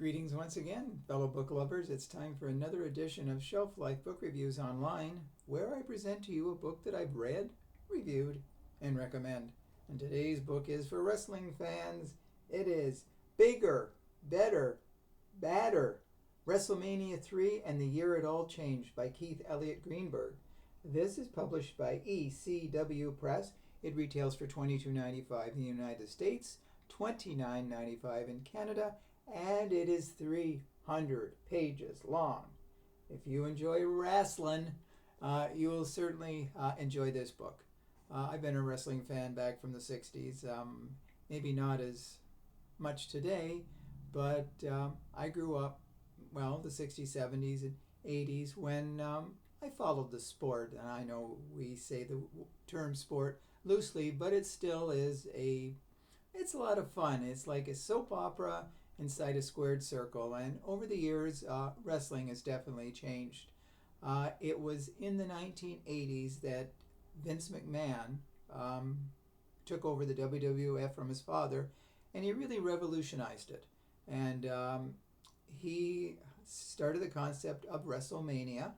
Greetings once again, fellow book lovers. It's time for another edition of Shelf Life Book Reviews Online, where I present to you a book that I've read, reviewed, and recommend. And today's book is for wrestling fans. It is Bigger, Better, Badder, Wrestlemania III and the Year It All Changed by Keith Elliot Greenberg. This is published by ECW Press. It retails for $22.95 in the United States, $29.95 in Canada, and it is 300 pages long. If you enjoy wrestling, you will certainly enjoy this book. I've been a wrestling fan back from the 60s, maybe not as much today, but I grew up, the 60s, 70s, and 80s when I followed the sport. And I know we say the term sport loosely, but it still is it's a lot of fun. It's like a soap opera inside a squared circle, and over the years wrestling has definitely changed. It was in the 1980s that Vince McMahon took over the WWF from his father, and he really revolutionized it. And he started the concept of Wrestlemania,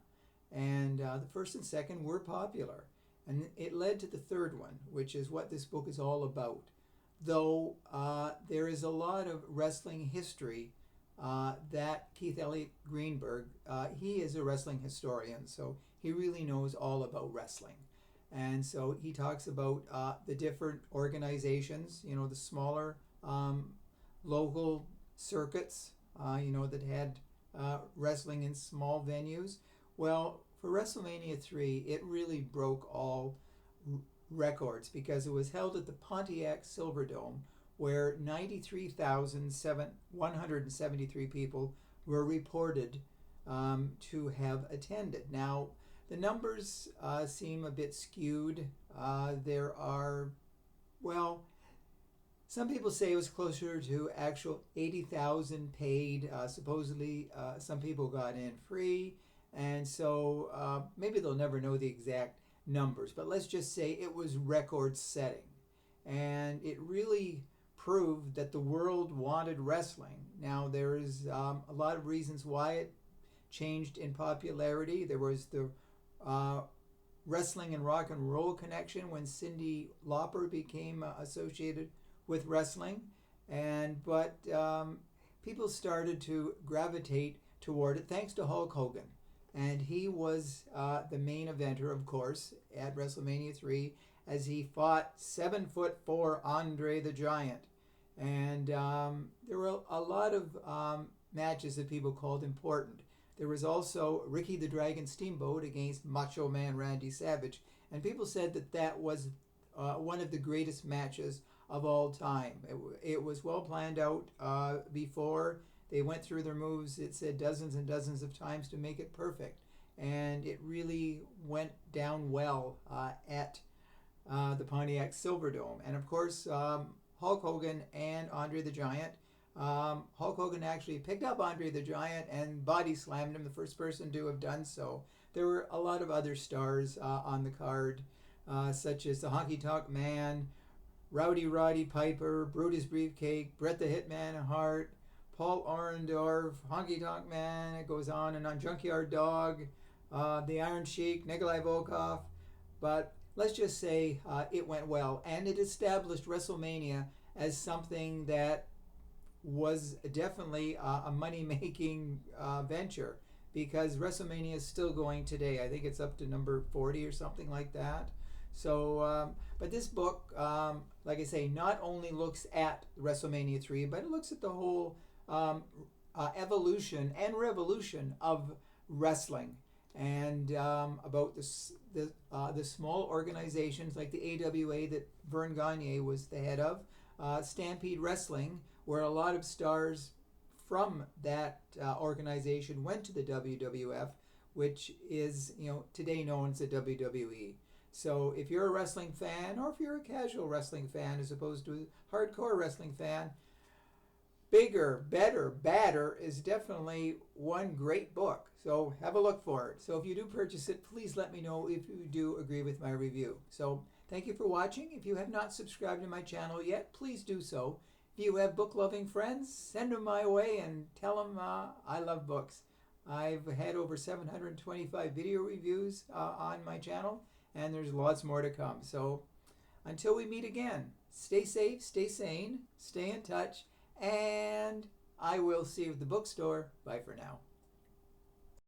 and the first and second were popular, and it led to the third one, which is what this book is all about. Though there is a lot of wrestling history that Keith Elliot Greenberg, he is a wrestling historian, so he really knows all about wrestling. And so he talks about the different organizations, the smaller local circuits, that had wrestling in small venues. Well, for Wrestlemania III, it really broke all records because it was held at the Pontiac Silverdome, where 93,173 people were reported to have attended. Now, the numbers seem a bit skewed. There are, some people say it was closer to actual 80,000 paid. Supposedly, some people got in free, and so maybe they'll never know the exact numbers, but let's just say it was record setting, and it really proved that the world wanted wrestling. Now, there is a lot of reasons why it changed in popularity. There was the wrestling and rock and roll connection when Cyndi Lauper became associated with wrestling, but people started to gravitate toward it thanks to Hulk Hogan. And he was the main eventer, of course, at Wrestlemania III, as he fought 7'4" Andre the Giant. And there were a lot of matches that people called important. There was also Ricky the Dragon Steamboat against Macho Man Randy Savage. And people said that that was one of the greatest matches of all time. It was well planned out before. They went through their moves, it said, dozens and dozens of times to make it perfect. And it really went down well at the Pontiac Silverdome. And of course, Hulk Hogan and Andre the Giant. Hulk Hogan actually picked up Andre the Giant and body slammed him, the first person to have done so. There were a lot of other stars on the card, such as the Honky Tonk Man, Rowdy Roddy Piper, Brutus Beefcake, Bret the Hitman Hart, Paul Orndorff, Honky Tonk Man, it goes on and on, Junkyard Dog, the Iron Sheik, Nikolai Volkov. But let's just say it went well, and it established WrestleMania as something that was definitely a money-making venture, because WrestleMania is still going today. I think it's up to number 40 or something like that. So, but this book, like I say, not only looks at WrestleMania 3, but it looks at the whole evolution and revolution of wrestling, and about the small organizations like the AWA that Vern Gagne was the head of, Stampede Wrestling, where a lot of stars from that organization went to the WWF, which is today known as the WWE. So if you're a wrestling fan, or if you're a casual wrestling fan as opposed to a hardcore wrestling fan, Bigger, Better, Badder is definitely one great book. So have a look for it. So if you do purchase it, please let me know if you do agree with my review. So thank you for watching. If you have not subscribed to my channel yet, please do so. If you have book-loving friends, send them my way and tell them I love books. I've had over 725 video reviews on my channel, and there's lots more to come. So until we meet again, stay safe, stay sane, stay in touch, and I will see you at the bookstore. Bye for now.